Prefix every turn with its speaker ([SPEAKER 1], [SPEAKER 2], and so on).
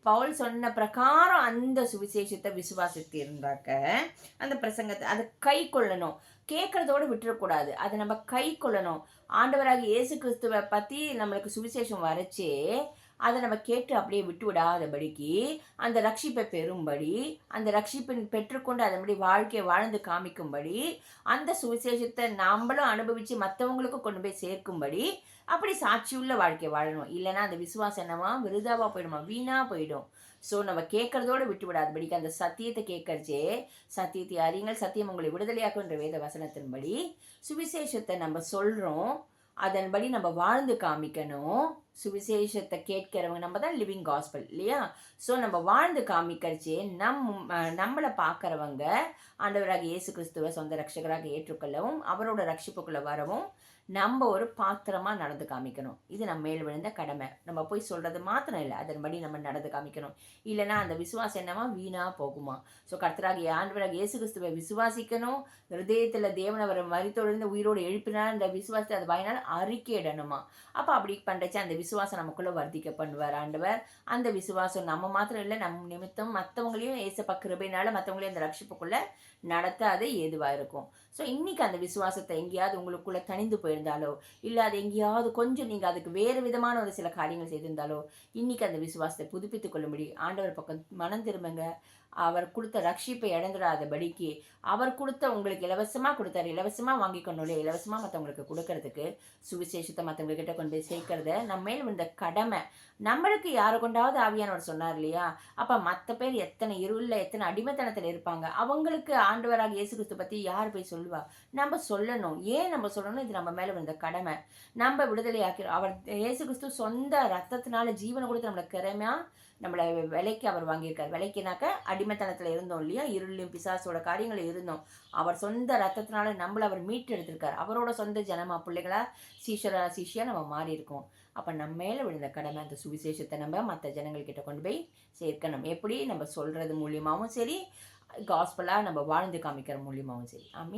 [SPEAKER 1] பவுல் சொன்ன பிரகாரம் அந்த சுவிசேஷத்தை விசுவாசித்து இருந்தாக்க அந்த பிரசங்கத்தை அதை கை கொள்ளணும். கேட்கறதோடு விட்டுறக்கூடாது. அதை நம்ம கை கொள்ளணும். ஆண்டவராக இயேசு கிறிஸ்துவை பற்றி நம்மளுக்கு சுவிசேஷம் வரைச்சே அதை நம்ம கேட்டு அப்படியே விட்டு விடாதபடிக்கு அந்த ரட்சிப்பை பெறும்படி, அந்த ரட்சிப்பின் பெற்றுக்கொண்டு அதன்படி வாழ்க்கையை வாழ்ந்து காமிக்கும்படி, அந்த சுவிசேஷத்தை நம்மளும் அனுபவித்து மற்றவங்களுக்கும் கொண்டு போய் சேர்க்கும்படி அப்படி சாட்சியுள்ள வாழ்க்கை வாழணும். இல்லைன்னா அந்த விசுவாசம் என்னவா விருதாவாக போயிடுமா, வீணாக போயிடும். ஸோ நம்ம கேட்கறதோடு விட்டு விடாதபடிக்கு அந்த சத்தியத்தை கேட்கறச்சே, சத்தியத்தை அறியுங்கள் சத்தியம் உங்களை விடுதலையாக்குன்ற வேத வசனத்தின்படி சுவிசேஷத்தை நம்ம சொல்கிறோம். அதன்படி நம்ம வாழ்ந்து காமிக்கணும். சுவிசேஷத்தை கேட்கிறவங்க நம்ம தான் லிவிங் காஸ்பல் இல்லையா? ஸோ நம்ம வாழ்ந்து காமிக்கிறச்சே நம்மளை பார்க்குறவங்க ஆண்டவராக இயேசு கிறிஸ்துவை சொந்த ரட்சகராக ஏற்றுக்கொள்ளவும் அவரோட ரட்சிப்புக்குள்ளே வரவும் நம்ம ஒரு பாத்திரமாக நடந்து காமிக்கணும். இது நம்ம மேல் விழுந்த கடமை. நம்ம போய் சொல்கிறது மாத்திரம் இல்லை, அதன்படி நம்ம நடந்து காமிக்கணும். இல்லைன்னா அந்த விசுவாசம் என்னவா வீணாக போகுமா? ஸோ கர்த்தராகிய ஆண்டவராக இயேசு கிறிஸ்துவை விசுவாசிக்கணும். ஹிருதயத்தில் தேவன் அவர் மரித்தோடு உயிரோடு எழுப்பினார். அந்த விசுவாசத்தை அது வாயினால் அறிக்கையிடணுமா? அப்போ அப்படி பண்ணுறச்சு அந்த விசுவாசம் நமக்குள்ளே வர்த்திக்க பண்ணுவார் ஆண்டவர். அந்த விசுவாசம் நம்ம மாத்திரம் இல்லை, நம்ம நிமித்தம் மற்றவங்களையும் ஏசப்பா கிருபையினால மற்றவங்களையும் அந்த ரட்சிப்புக்குள்ளே நடத்த அது ஏதுவாக இருக்கும். ஸோ இன்றைக்கி அந்த விசுவாசத்தை எங்கேயாவது உங்களுக்குள்ளே தனிந்து போயிருந்தாலோ, இல்லை அது எங்கேயாவது கொஞ்சம் நீங்கள் அதுக்கு வேறு விதமான ஒரு சில காரியங்கள் செய்திருந்தாலோ, இன்றைக்கி அந்த விசுவாசத்தை புதுப்பித்துக் கொள்ளும்படி ஆண்டவர் பக்கம் மனம் திரும்புங்க. அவர் கொடுத்த ரட்சிப்பை இழந்துடாதபடிக்கு அவர் கொடுத்த உங்களுக்கு இலவசமாக கொடுத்தாரு. இலவசமாக வாங்கி கொண்டோம், இலவசமாக மற்றவங்களுக்கு கொடுக்கறதுக்கு சுவிசேஷத்தை மற்றவங்க கிட்ட கொண்டு போய் சேர்க்கறத நம்ம மேல் இந்த கடமை. நம்மளுக்கு யாரை கொண்டாவது ஆவியானவர் சொன்னார் இல்லையா? அப்போ மற்ற பேர் எத்தனை இருளில் எத்தனை அடிமைத்தனத்தில் இருப்பாங்க, அவங்களுக்கு ஆண்டவராக இயேசு கிறிஸ்து பற்றி யார் போய் சொல்லுவா? நம்ம சொல்லணும். ஏன் நம்ம சொல்லணும்? இது நம்ம மேலே இந்த கடமை. நம்ம விடுதலையாக்கி அவர் இயேசு கிறிஸ்து சொந்த ரத்தத்தினால ஜீவனை கொடுத்து நம்மளை கிரமையாக நம்மளை விலைக்கு அவர் வாங்கியிருக்கார். விலைக்குனாக்க அடிமைத்தனத்தில் இருந்தோம் இல்லையா? இருளிலும் பிசாசோட காரியங்கள் இருந்தோம். அவர் சொந்த ரத்தத்தினால நம்மளை அவர் மீட்டு எடுத்திருக்கார். அவரோட சொந்த ஜனமா பிள்ளைகளா சீஷியாக நம்ம மாறி இருக்கோம். அப்போ நம்ம மேலே விழுந்த கடமை அந்த சுவிசேஷத்தை நம்ம மற்ற ஜனங்கள்கிட்ட கொண்டு போய் சேர்க்கணும். எப்படி நம்ம சொல்கிறது மூலியமாகவும் சரி, காஸ்பலாக நம்ம வாழ்ந்து காமிக்கிற மூலியமாகவும் சரி. ஆமீன்.